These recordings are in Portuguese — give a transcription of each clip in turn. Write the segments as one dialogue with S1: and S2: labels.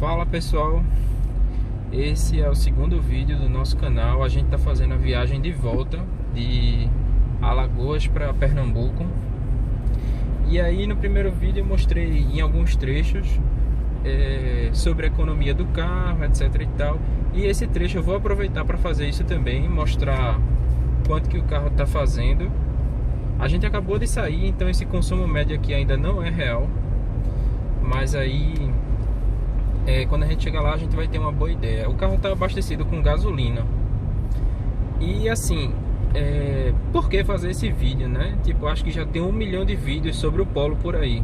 S1: Fala pessoal, esse é o segundo vídeo do nosso canal. A gente está fazendo a viagem de volta de Alagoas para Pernambuco. E aí no primeiro vídeo eu mostrei em alguns trechos sobre a economia do carro, etc e tal. E esse trecho eu vou aproveitar para fazer isso também, mostrar quanto que o carro está fazendo. A gente acabou de sair, então esse consumo médio aqui ainda não é real, mas aí quando a gente chegar lá a gente vai ter uma boa ideia. O carro está abastecido com gasolina. E assim, por que fazer esse vídeo, né? Tipo, acho que já tem 1 milhão de vídeos sobre o Polo por aí.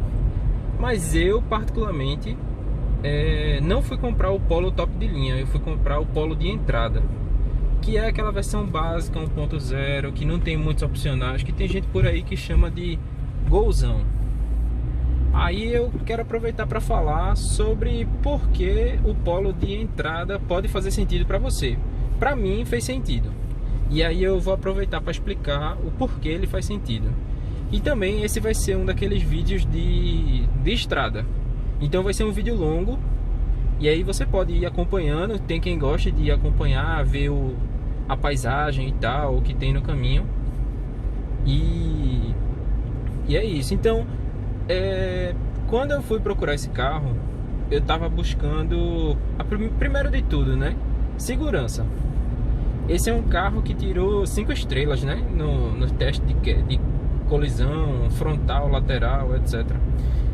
S1: Mas eu particularmente não fui comprar o Polo top de linha. Eu fui comprar o Polo de entrada, que é aquela versão básica 1.0, que não tem muitos opcionais, que tem gente por aí que chama de golzão. Aí eu quero aproveitar para falar sobre por que o Polo de entrada pode fazer sentido para você. Para mim fez sentido. E aí eu vou aproveitar para explicar o porquê ele faz sentido. E também esse vai ser um daqueles vídeos de estrada. Então vai ser um vídeo longo. E aí você pode ir acompanhando. Tem quem gosta de ir acompanhar, ver a paisagem e tal, o que tem no caminho. E é isso. Então, quando eu fui procurar esse carro, eu tava buscando, primeiro de tudo, né, segurança. Esse é um carro que tirou 5 estrelas, né, no teste de colisão, frontal, lateral, etc.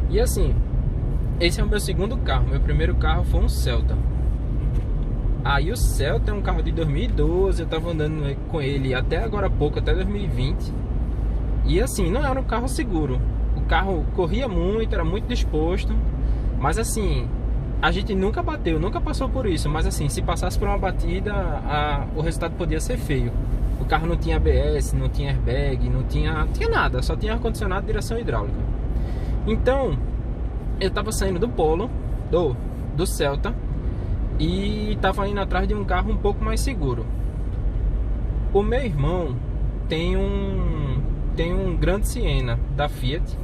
S1: E assim, esse é o meu segundo carro. Meu primeiro carro foi um Celta. Aí o Celta é um carro de 2012, eu tava andando com ele até agora há pouco, até 2020. E assim, não era um carro seguro. O carro corria muito, era muito disposto. Mas assim, a gente nunca bateu, nunca passou por isso. Mas assim, se passasse por uma batida, o resultado podia ser feio. O carro não tinha ABS, não tinha airbag, não tinha nada. Só tinha ar-condicionado e direção hidráulica. Então, eu tava saindo do Polo, do Celta, e tava indo atrás de um carro um pouco mais seguro. O meu irmão tem um Grande Siena da Fiat,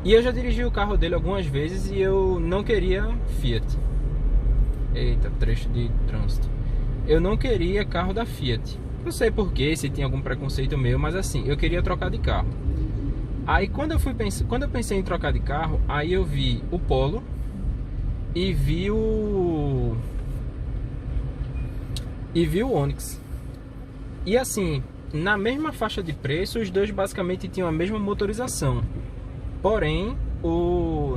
S1: e eu já dirigi o carro dele algumas vezes e eu não queria Fiat. Eita, trecho de trânsito. Eu não queria carro da Fiat. Não sei porquê, se tinha algum preconceito meu, mas assim, eu queria trocar de carro. Aí quando eu pensei em trocar de carro, aí eu vi o Polo e vi o Onix. E assim, na mesma faixa de preço, os dois basicamente tinham a mesma motorização. Porém,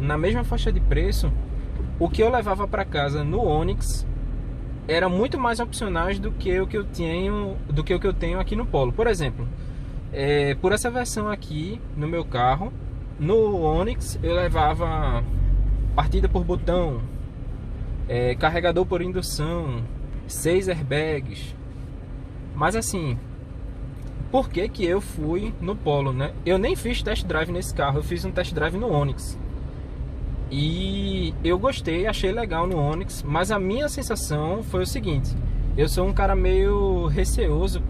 S1: na mesma faixa de preço, o que eu levava para casa no Onix era muito mais opcionais do que o que eu tenho aqui no Polo. Por exemplo, por essa versão aqui no meu carro, no Onix eu levava partida por botão, carregador por indução, 6 airbags. Mas assim, por que que eu fui no Polo, né? Eu nem fiz test drive nesse carro, eu fiz um test drive no Onix. E eu gostei, achei legal no Onix, mas a minha sensação foi o seguinte: eu sou um cara meio receoso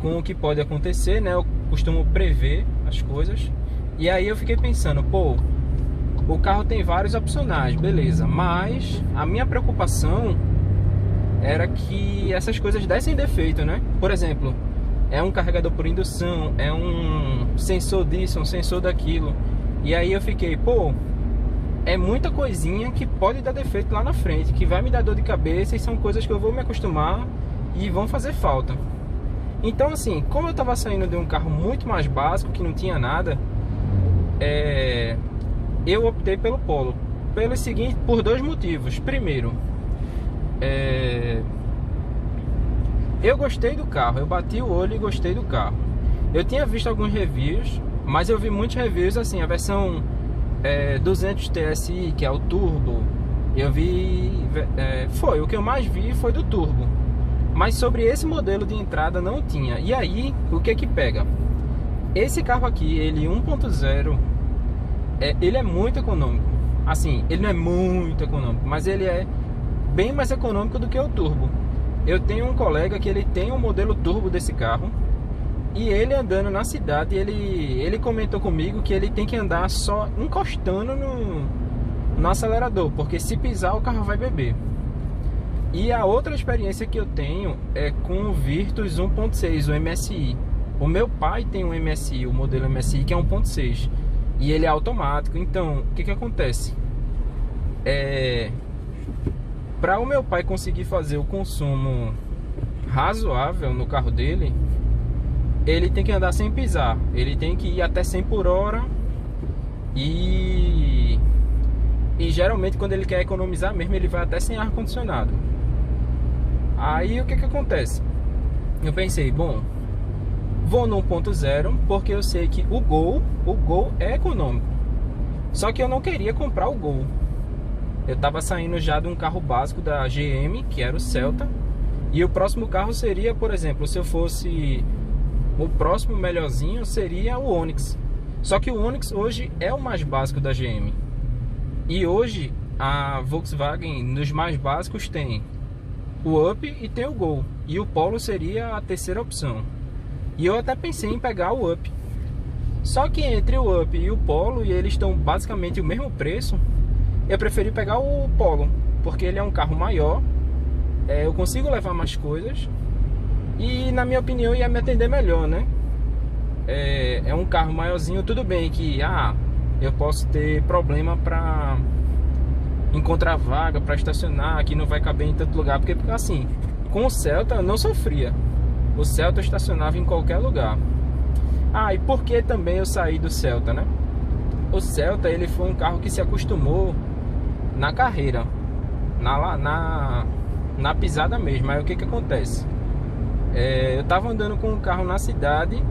S1: com o que pode acontecer, né? Eu costumo prever as coisas. E aí eu fiquei pensando, pô, o carro tem vários opcionais, beleza, mas a minha preocupação era que essas coisas dessem defeito, né? Por exemplo, é um carregador por indução, é um sensor disso, um sensor daquilo. E aí eu fiquei, pô, é muita coisinha que pode dar defeito lá na frente, que vai me dar dor de cabeça, e são coisas que eu vou me acostumar e vão fazer falta. Então assim, como eu tava saindo de um carro muito mais básico, que não tinha nada, eu optei pelo Polo. Por 2 motivos. Primeiro, eu gostei do carro, eu bati o olho e gostei do carro. Eu tinha visto alguns reviews, mas eu vi muitos reviews assim, a versão 200 TSI, que é o turbo, eu vi, o que eu mais vi foi do turbo. Mas sobre esse modelo de entrada não tinha. E aí, o que que pega? Esse carro aqui, ele 1.0, ele é muito econômico. Assim, ele não é muito econômico, mas ele é bem mais econômico do que o turbo. Eu tenho um colega que ele tem um modelo turbo desse carro, e ele andando na cidade, ele comentou comigo que ele tem que andar só encostando no acelerador, porque se pisar o carro vai beber. E a outra experiência que eu tenho é com o Virtus 1.6, o MSI. O meu pai tem um MSI, o modelo MSI, que é 1.6, e ele é automático. Então, o que acontece? Para o meu pai conseguir fazer o consumo razoável no carro dele, ele tem que andar sem pisar, ele tem que ir até 100 por hora. E geralmente quando ele quer economizar mesmo, ele vai até sem ar-condicionado. Aí o que acontece? Eu pensei, bom, vou no 1.0, porque eu sei que o Gol é econômico. Só que eu não queria comprar o Gol. Eu tava saindo já de um carro básico da GM, que era o Celta. E o próximo carro seria, por exemplo, se eu fosse o próximo melhorzinho, seria o Onix. Só que o Onix hoje é o mais básico da GM. E hoje a Volkswagen nos mais básicos tem o Up e tem o Gol. E o Polo seria a terceira opção. E eu até pensei em pegar o Up. Só que entre o Up e o Polo, e eles estão basicamente o mesmo preço, eu preferi pegar o Polo, porque ele é um carro maior, eu consigo levar mais coisas e, na minha opinião, ia me atender melhor, né? É um carro maiorzinho, tudo bem que eu posso ter problema para encontrar vaga para estacionar, que não vai caber em tanto lugar, porque assim, com o Celta eu não sofria. O Celta eu estacionava em qualquer lugar. E por que também eu saí do Celta, né? O Celta, ele foi um carro que se acostumou na carreira, na pisada mesmo. Aí o que acontece? Eu tava andando com o carro na cidade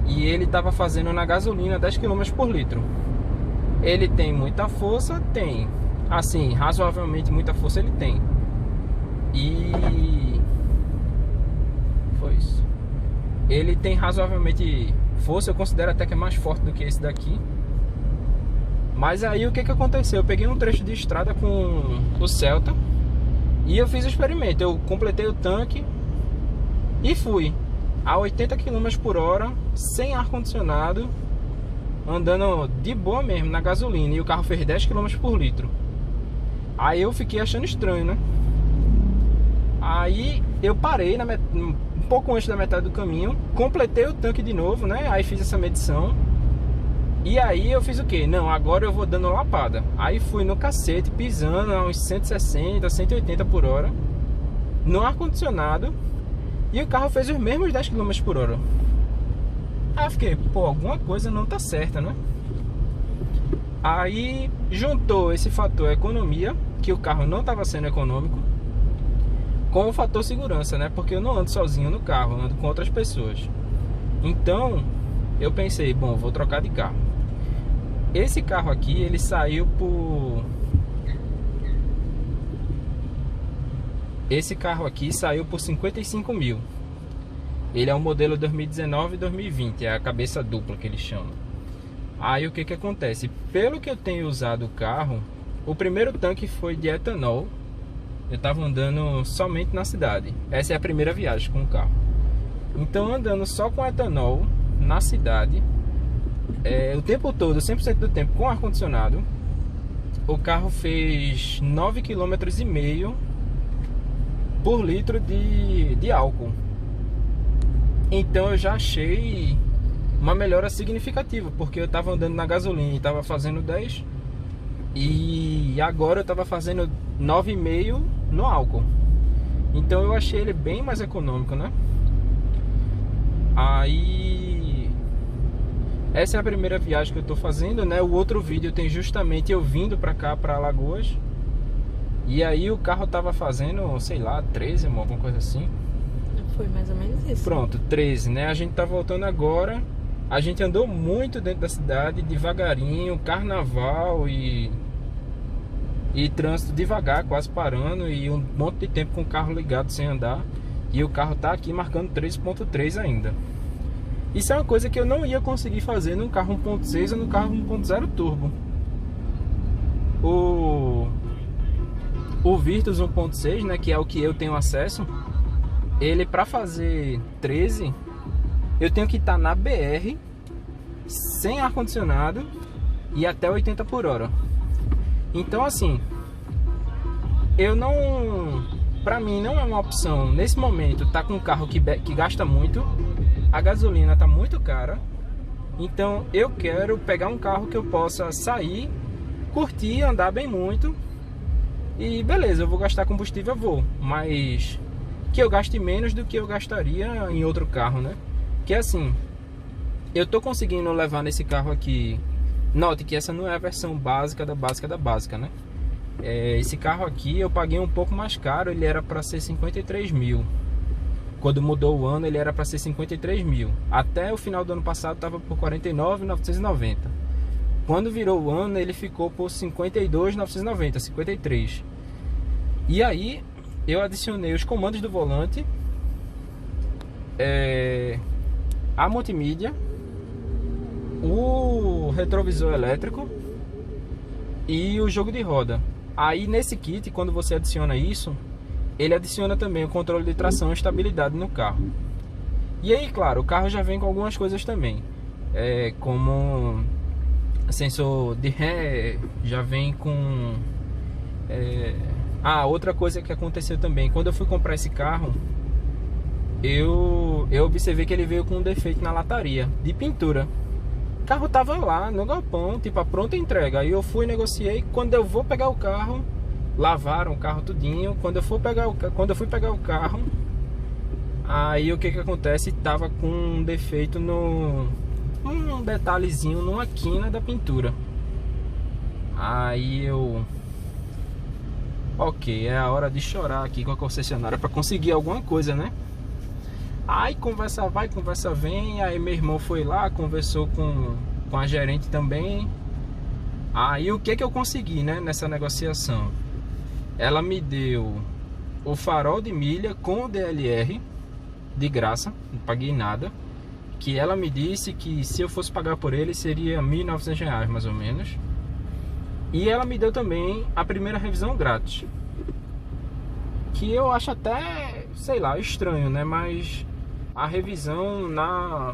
S1: e ele tava fazendo na gasolina 10 km por litro. Ele tem muita força? Tem. Assim, razoavelmente muita força ele tem. E foi isso. Ele tem razoavelmente força, eu considero até que é mais forte do que esse daqui. Mas aí o que aconteceu? Eu peguei um trecho de estrada com o Celta e eu fiz o experimento. Eu completei o tanque e fui a 80 km por hora, sem ar-condicionado, andando de boa mesmo, na gasolina. E o carro fez 10 km por litro. Aí eu fiquei achando estranho, né? Aí eu parei um pouco antes da metade do caminho, completei o tanque de novo, né? Aí fiz essa medição. E aí eu fiz o quê? Não, agora eu vou dando lapada. Aí fui no cacete, pisando a uns 160, 180 por hora, no ar-condicionado. E o carro fez os mesmos 10 km por hora. Aí eu fiquei, alguma coisa não tá certa, né? Aí juntou esse fator economia, que o carro não estava sendo econômico, com o fator segurança, né? Porque eu não ando sozinho no carro, eu ando com outras pessoas. Então eu pensei, bom, vou trocar de carro. Esse carro aqui, ele saiu por... Esse carro aqui saiu por 55 mil. Ele é um modelo 2019 e 2020, é a cabeça dupla que eles chamam. Aí o que acontece? Pelo que eu tenho usado o carro, o primeiro tanque foi de etanol. Eu tava andando somente na cidade. Essa é a primeira viagem com o carro. Então andando só com etanol na cidade, o tempo todo, 100% do tempo com ar-condicionado, o carro fez 9,5 km por litro de álcool. Então eu já achei uma melhora significativa, porque eu estava andando na gasolina e estava fazendo 10, e agora eu estava fazendo 9,5 no álcool. Então eu achei ele bem mais econômico, né? Aí essa é a primeira viagem que eu tô fazendo, né? O outro vídeo tem justamente eu vindo pra cá, pra Alagoas. E aí o carro tava fazendo, sei lá, 13, alguma coisa assim.
S2: Foi mais ou menos isso.
S1: Pronto, 13, né? A gente tá voltando agora. A gente andou muito dentro da cidade, devagarinho, carnaval e trânsito devagar, quase parando, e um monte de tempo com o carro ligado sem andar. E o carro tá aqui marcando 13,3 ainda. Isso é uma coisa que eu não ia conseguir fazer num carro 1.6 ou no carro 1.0 turbo. O Virtus 1.6, né, que é o que eu tenho acesso, ele, para fazer 13, eu tenho que estar na BR sem ar-condicionado e até 80 por hora. Então assim, eu não... Pra mim não é uma opção, nesse momento, tá com um carro que gasta muito, a gasolina tá muito cara. Então eu quero pegar um carro que eu possa sair, curtir, andar bem muito. E beleza, eu vou gastar combustível, eu vou, mas que eu gaste menos do que eu gastaria em outro carro, né? Que assim, eu tô conseguindo levar nesse carro aqui. Note que essa não é a versão básica da básica, né? Esse carro aqui eu paguei um pouco mais caro, ele era para ser 53 mil. Quando mudou o ano ele era para ser 53 mil. Até o final do ano passado estava por 49.990. Quando virou o ano ele ficou por 52.990, 53. E aí eu adicionei os comandos do volante, a multimídia, o retrovisor elétrico e o jogo de roda. Aí nesse kit, quando você adiciona isso, ele adiciona também o controle de tração e estabilidade no carro. E aí, claro, o carro já vem com algumas coisas também, como sensor de ré, já vem com... outra coisa que aconteceu também, quando eu fui comprar esse carro, eu observei que ele veio com um defeito na lataria de pintura. O carro tava lá no galpão, tipo a pronta entrega. Aí eu fui, negociei. Quando eu vou pegar o carro, lavaram o carro tudinho. Quando eu fui pegar o carro, aí o que acontece? Tava com um defeito um detalhezinho numa quina da pintura. Aí ok, é a hora de chorar aqui com a concessionária para conseguir alguma coisa, né? Aí conversa vai, conversa vem. Aí meu irmão foi lá, conversou com a gerente também. Aí o que eu consegui, né, nessa negociação? Ela me deu o farol de milha com o DLR de graça, não paguei nada. Que ela me disse que se eu fosse pagar por ele seria R$1.900 mais ou menos. E ela me deu também a primeira revisão grátis, que eu acho até, sei lá, estranho, né? Mas a revisão,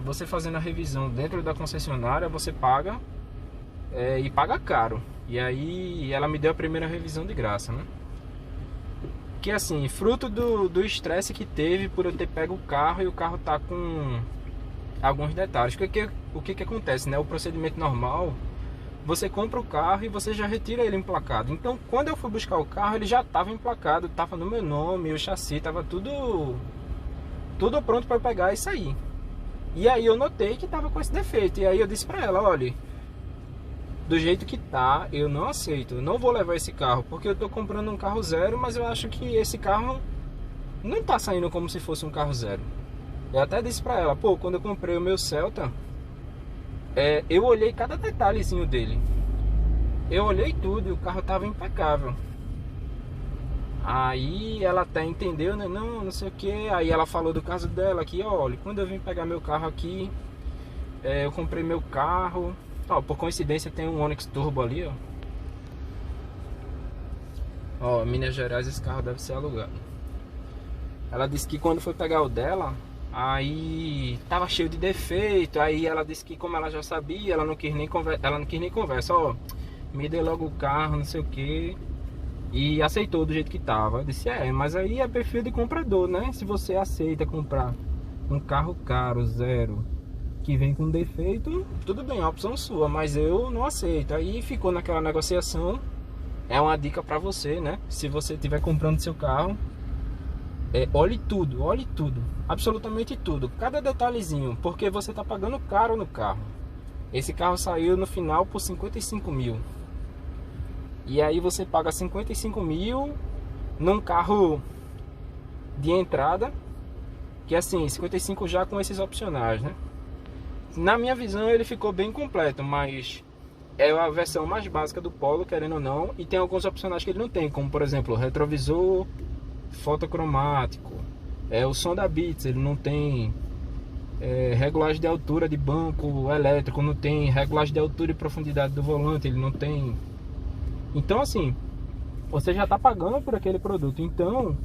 S1: você fazendo a revisão dentro da concessionária, você paga, e paga caro. E aí ela me deu a primeira revisão de graça, né? Que assim, fruto do estresse que teve por eu ter pego o carro e o carro tá com alguns detalhes. O que acontece, né? O procedimento normal, você compra o carro e você já retira ele emplacado. Então quando eu fui buscar o carro, ele já estava emplacado, estava no meu nome, o chassi, estava tudo pronto para pegar e sair. E aí eu notei que estava com esse defeito. E aí eu disse para ela, olha, do jeito que tá, eu não aceito, eu não vou levar esse carro, porque eu tô comprando um carro zero, mas eu acho que esse carro não tá saindo como se fosse um carro zero. Eu até disse para ela, pô, quando eu comprei o meu Celta, eu olhei cada detalhezinho dele, eu olhei tudo e o carro tava impecável. Aí ela até entendeu, né? Não sei o que. Aí ela falou do caso dela aqui, olha, quando eu vim pegar meu carro aqui, eu comprei meu carro, por coincidência tem um Onix Turbo ali, Minas Gerais, esse carro deve ser alugado. Ela disse que quando foi pegar o dela, aí tava cheio de defeito. Aí ela disse que como ela já sabia, ela não quis nem conversa, me dê logo o carro, não sei o que. E aceitou do jeito que tava. Eu disse, mas aí é perfil de comprador, né? Se você aceita comprar um carro caro, zero, que vem com defeito, tudo bem, é uma opção sua, mas eu não aceito. Aí ficou naquela negociação. É uma dica pra você, né? Se você estiver comprando seu carro, olhe tudo, absolutamente tudo, cada detalhezinho, porque você tá pagando caro no carro. Esse carro saiu no final por 55 mil. E aí você paga 55 mil num carro de entrada, que assim, 55 já com esses opcionais, né? Na minha visão ele ficou bem completo, mas é a versão mais básica do Polo, querendo ou não. E tem alguns opcionais que ele não tem, como por exemplo, retrovisor fotocromático, o som da Beats, ele não tem regulagem de altura de banco elétrico, não tem regulagem de altura e profundidade do volante, ele não tem. Então assim, você já está pagando por aquele produto. Então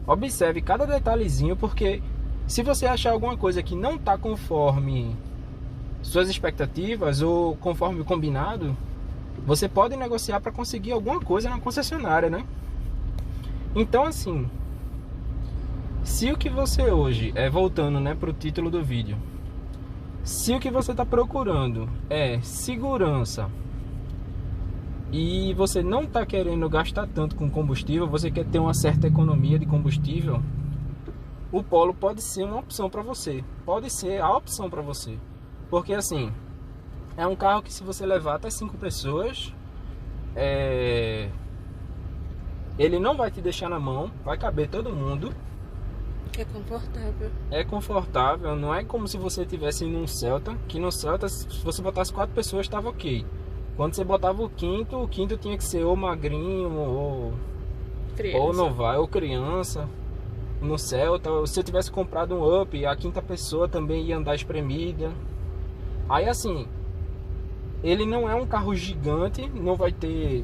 S1: observe cada detalhezinho, porque se você achar alguma coisa que não está conforme suas expectativas ou conforme o combinado, você pode negociar para conseguir alguma coisa na concessionária, né? Então assim, se o que você hoje, voltando, né, para o título do vídeo, se o que você está procurando é segurança e você não está querendo gastar tanto com combustível, você quer ter uma certa economia de combustível, o Polo pode ser uma opção para você, pode ser a opção para você, porque assim, é um carro que se você levar até 5 pessoas, ele não vai te deixar na mão, vai caber todo mundo.
S2: É confortável.
S1: É confortável, não é como se você estivesse num Celta, que no Celta, se você botasse 4 pessoas, estava ok. Quando você botava o quinto tinha que ser ou magrinho, ou novato, ou criança. No Celta, se eu tivesse comprado um Up, a quinta pessoa também ia andar espremida. Aí assim, ele não é um carro gigante, não vai ter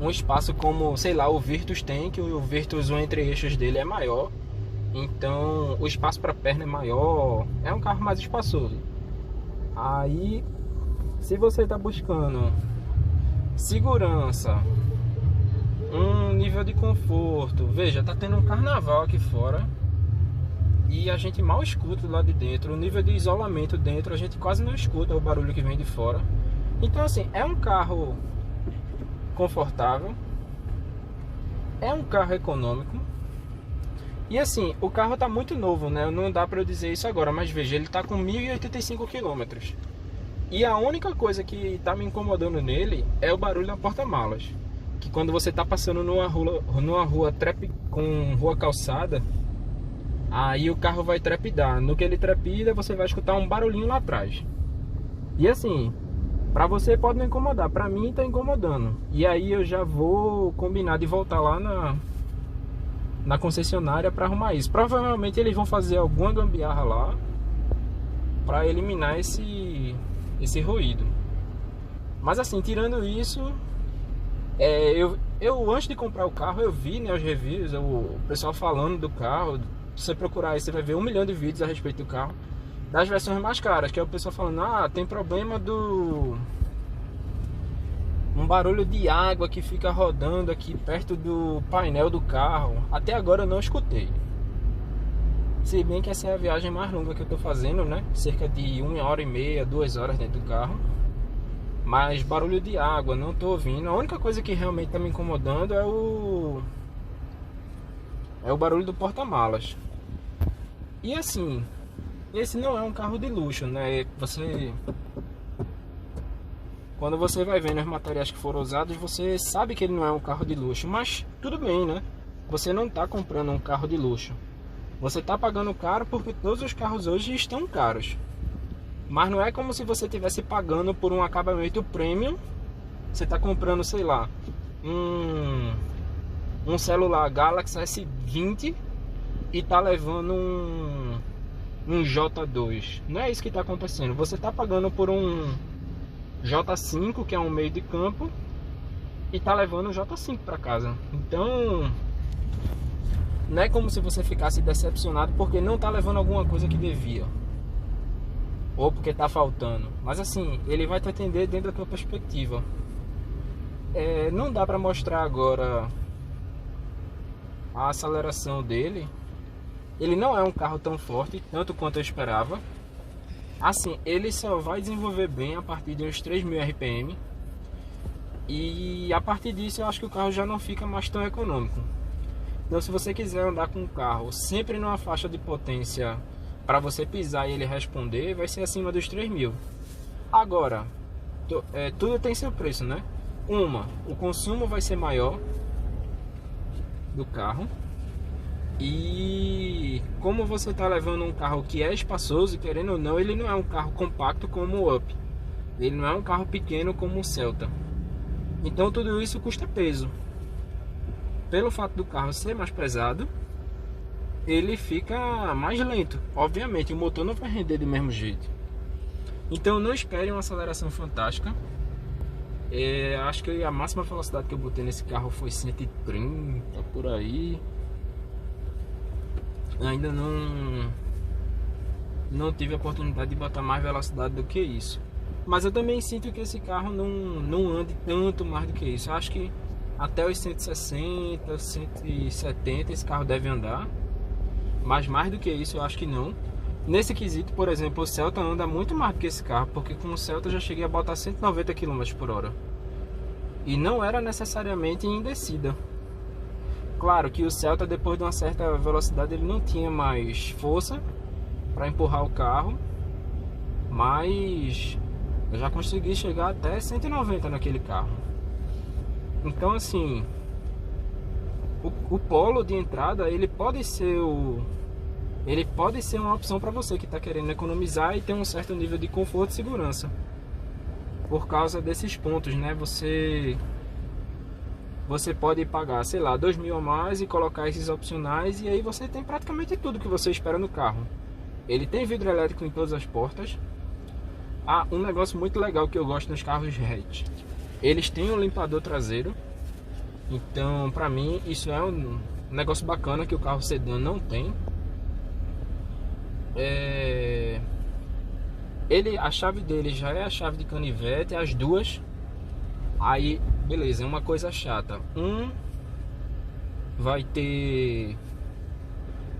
S1: um espaço como, sei lá, o Virtus tem, que o Virtus, o entre-eixos dele é maior. Então o espaço para perna é maior, é um carro mais espaçoso. Aí, se você está buscando segurança, um nível de conforto, veja, tá tendo um carnaval aqui fora e a gente mal escuta lá de dentro. O nível de isolamento dentro, a gente quase não escuta o barulho que vem de fora. Então assim, é um carro confortável, é um carro econômico e assim, o carro tá muito novo, né? Não dá para eu dizer isso agora, mas veja, ele tá com 1.085 km e a única coisa que tá me incomodando nele é o barulho da porta-malas, que quando você tá passando numa rua com rua calçada, aí o carro vai trepidar. No que ele trepida, você vai escutar um barulhinho lá atrás. E assim, pra você pode não incomodar, pra mim tá incomodando. E aí eu já vou combinar de voltar lá na concessionária pra arrumar isso. Provavelmente eles vão fazer alguma gambiarra lá pra eliminar esse ruído. Mas assim, tirando isso, eu antes de comprar o carro, eu vi, né, os reviews, o pessoal falando do carro. Se você procurar aí, você vai ver 1 milhão de vídeos a respeito do carro, das versões mais caras, que é o pessoal falando, tem problema um barulho de água que fica rodando aqui perto do painel do carro. Até agora eu não escutei. Se bem que essa é a viagem mais longa que eu tô fazendo, né? Cerca de 1h30, 2 horas dentro do carro. Mas barulho de água, não tô ouvindo. A única coisa que realmente tá me incomodando é o barulho do porta-malas. E assim, esse não é um carro de luxo, né? Quando você vai vendo os materiais que foram usados, você sabe que ele não é um carro de luxo. Mas tudo bem, né? Você não tá comprando um carro de luxo. Você tá pagando caro porque todos os carros hoje estão caros. Mas não é como se você estivesse pagando por um acabamento premium. Você tá comprando, sei lá, um celular Galaxy S20 e tá levando um J2. Não é isso que tá acontecendo. Você tá pagando por um J5, que é um meio de campo, e tá levando um J5 para casa. Então não é como se você ficasse decepcionado porque não tá levando alguma coisa que devia, ou porque tá faltando. Mas assim, ele vai te atender dentro da tua perspectiva. Não dá para mostrar agora a aceleração dele. Ele não é um carro tão forte, tanto quanto eu esperava. Assim, ele só vai desenvolver bem a partir de uns 3.000 RPM. E a partir disso eu acho que o carro já não fica mais tão econômico. Então se você quiser andar com o carro sempre numa faixa de potência para você pisar e ele responder, vai ser acima dos 3.000. Agora, tudo tem seu preço, né? O consumo vai ser maior do carro. E como você está levando um carro que é espaçoso, querendo ou não, ele não é um carro compacto como o Up. Ele não é um carro pequeno como o Celta. Então tudo isso custa peso. Pelo fato do carro ser mais pesado, ele fica mais lento. Obviamente o motor não vai render do mesmo jeito. Então não espere uma aceleração fantástica. Acho que a máxima velocidade que eu botei nesse carro foi 130 por aí. Ainda não tive a oportunidade de botar mais velocidade do que isso. Mas eu também sinto que esse carro não ande tanto mais do que isso. Eu acho que até os 160, 170 esse carro deve andar. Mas mais do que isso eu acho que não. Nesse quesito, por exemplo, o Celta anda muito mais do que esse carro, porque com o Celta eu já cheguei a botar 190 km por hora. E não era necessariamente em descida. Claro que o Celta, depois de uma certa velocidade, ele não tinha mais força para empurrar o carro, mas eu já consegui chegar até 190 naquele carro. Então assim, o Polo de entrada, ele pode ser uma opção para você que está querendo economizar e ter um certo nível de conforto e segurança. Por causa desses pontos, né? Você pode pagar, sei lá, 2.000 a mais e colocar esses opcionais, e aí você tem praticamente tudo que você espera no carro. Ele tem vidro elétrico em todas as portas. Ah, um negócio muito legal que eu gosto nos carros hatch, eles têm um limpador traseiro. Então, pra mim, isso é um negócio bacana que o carro sedã não tem. A chave dele já é a chave de canivete, as duas. Aí, beleza, é uma coisa chata. Vai ter...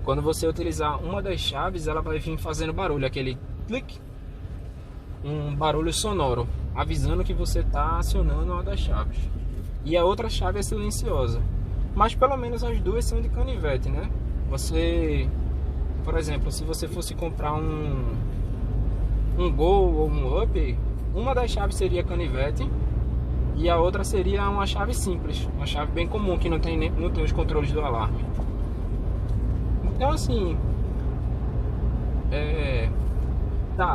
S1: Quando você utilizar uma das chaves, ela vai vir fazendo barulho, aquele clique. Um barulho sonoro, avisando que você está acionando uma das chaves. E a outra chave é silenciosa. Mas pelo menos as duas são de canivete, né? Você, por exemplo, se você fosse comprar um Gol ou um Up, uma das chaves seria canivete e a outra seria uma chave simples, uma chave bem comum que não tem os controles do alarme. Então assim,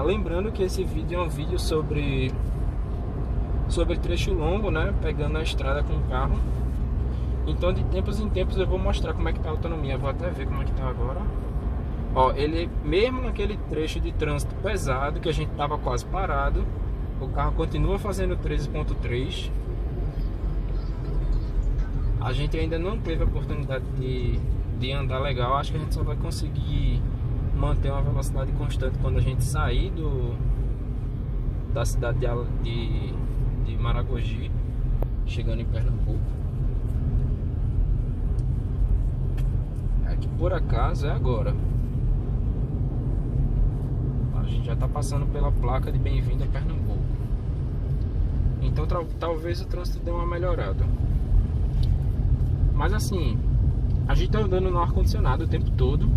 S1: lembrando que esse vídeo é um vídeo sobre trecho longo, né? Pegando a estrada com o carro. Então de tempos em tempos eu vou mostrar como é que tá a autonomia. Vou até ver como é que tá agora. Ó, ele mesmo naquele trecho de trânsito pesado que a gente tava quase parado, o carro continua fazendo 13.3. A gente ainda não teve a oportunidade de andar legal. Acho que a gente só vai conseguir manter uma velocidade constante quando a gente sair da cidade de Maragogi, chegando em Pernambuco. Que por acaso é agora. A gente já está passando pela placa de bem-vindo a Pernambuco. Então talvez o trânsito dê uma melhorada. Mas assim, a gente está andando no ar-condicionado o tempo todo.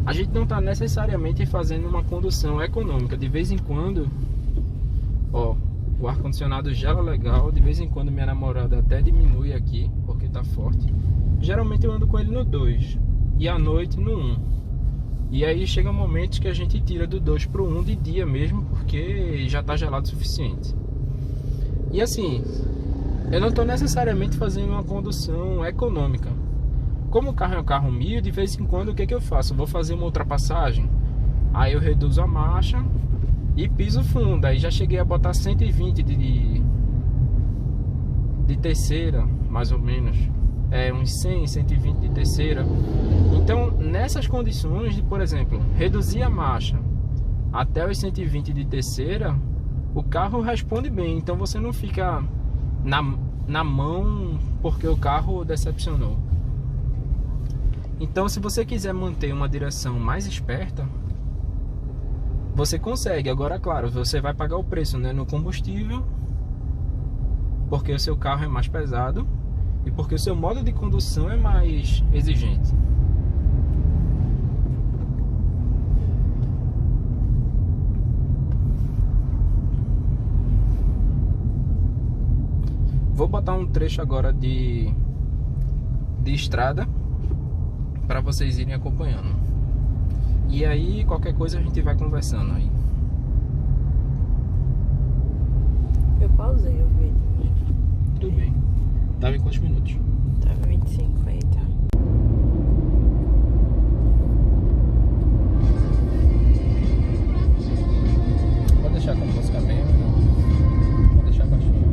S1: A gente não está necessariamente fazendo uma condução econômica. De vez em quando, ó, o ar-condicionado gela legal. De vez em quando minha namorada até diminui aqui, porque tá forte. Geralmente eu ando com ele no 2 e à noite no 1. E aí chega momentos que a gente tira do 2 pro 1 de dia mesmo, porque já tá gelado o suficiente. E assim, eu não tô necessariamente fazendo uma condução econômica. Como o carro é um carro 1000, de vez em quando o que eu faço? Eu vou fazer uma ultrapassagem, aí eu reduzo a marcha e piso fundo. Aí já cheguei a botar 120 de terceira, mais ou menos. Uns 100, 120 de terceira. Então nessas condições de, por exemplo, reduzir a marcha até os 120 de terceira, o carro responde bem. Então você não fica na mão porque o carro decepcionou. Então se você quiser manter uma direção mais esperta, você consegue. Agora claro, você vai pagar o preço, né, no combustível, porque o seu carro é mais pesado e porque o seu modo de condução é mais exigente. Vou botar um trecho agora de estrada para vocês irem acompanhando. E aí qualquer coisa a gente vai conversando aí.
S2: Eu pausei o vídeo.
S1: Tudo bem. Tava em quantos minutos?
S2: Tava 25 aí, tá?
S1: Pode deixar com música mesmo. Pode deixar baixinho.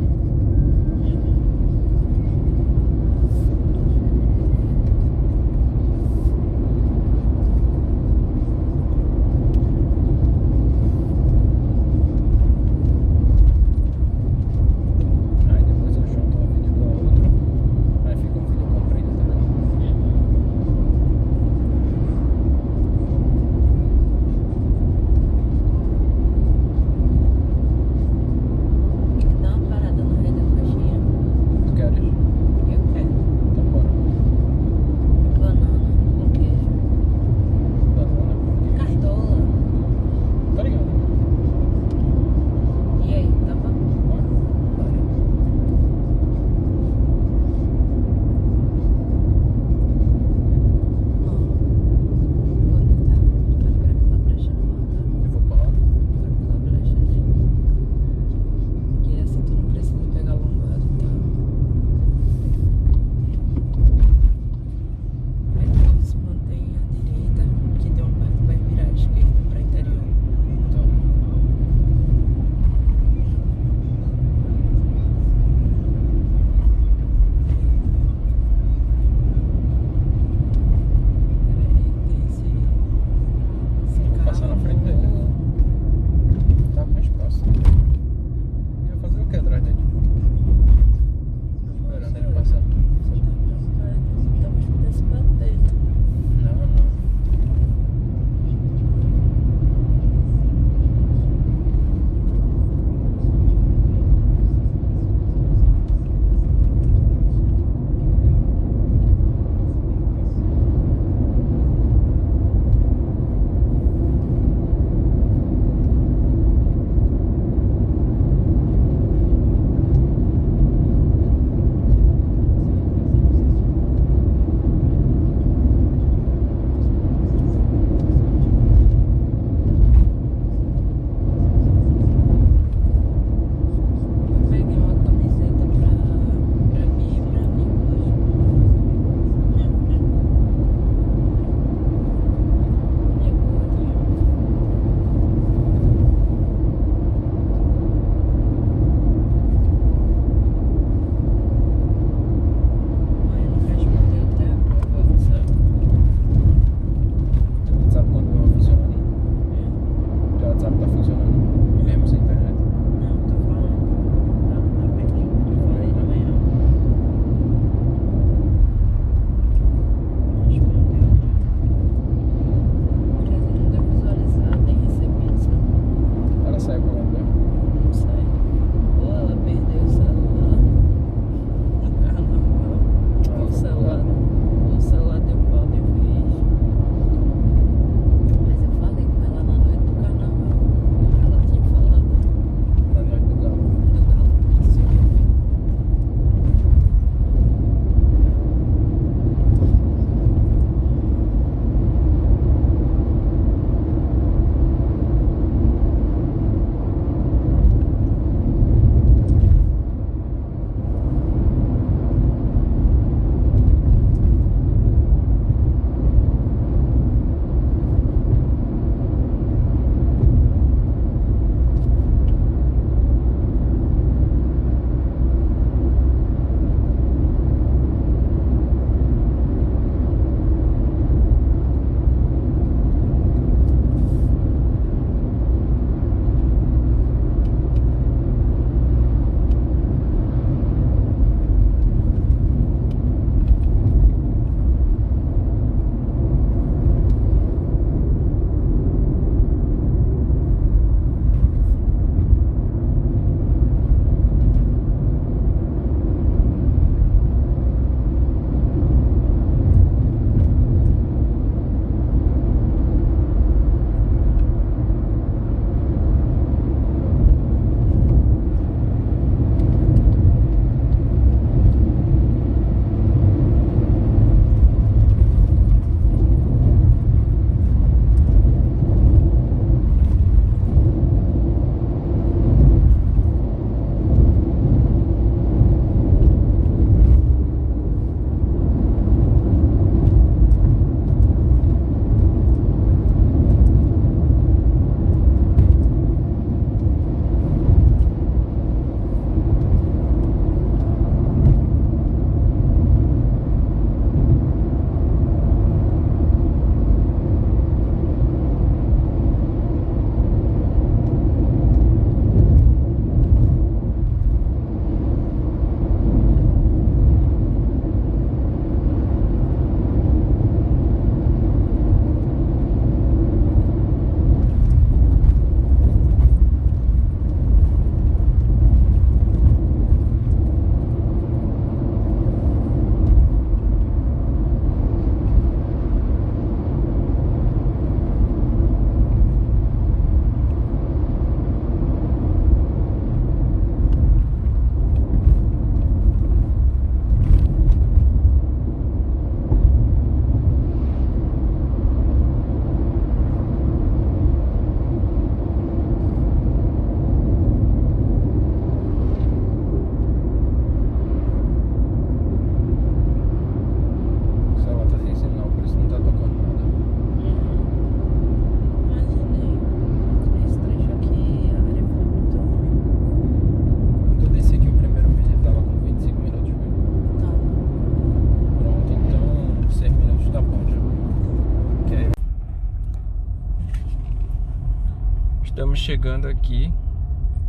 S1: chegando aqui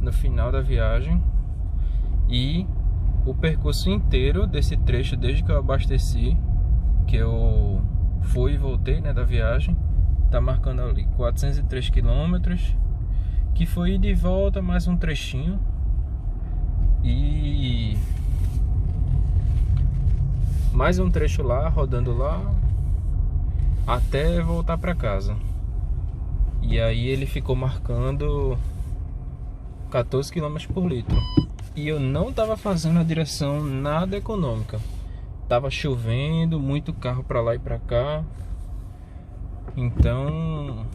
S1: no final da viagem. E o percurso inteiro desse trecho, desde que eu abasteci, que eu fui e voltei, né, da viagem, tá marcando ali 403 quilômetros, que foi ida e volta mais um trechinho. E mais um trecho lá, rodando lá, até voltar para casa. E aí ele ficou marcando 14 km por litro. E eu não tava fazendo a direção nada econômica. Tava chovendo, muito carro para lá e para cá. Então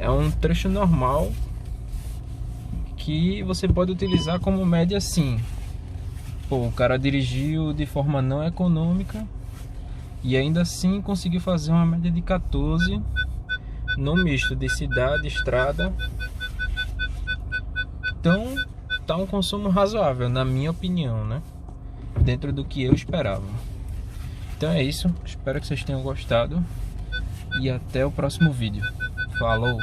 S1: é um trecho normal que você pode utilizar como média, sim. Pô, o cara dirigiu de forma não econômica e ainda assim conseguiu fazer uma média de 14 no misto de cidade e estrada. Então tá um consumo razoável, na minha opinião, né? Dentro do que eu esperava. Então é isso, espero que vocês tenham gostado e até o próximo vídeo. Falou!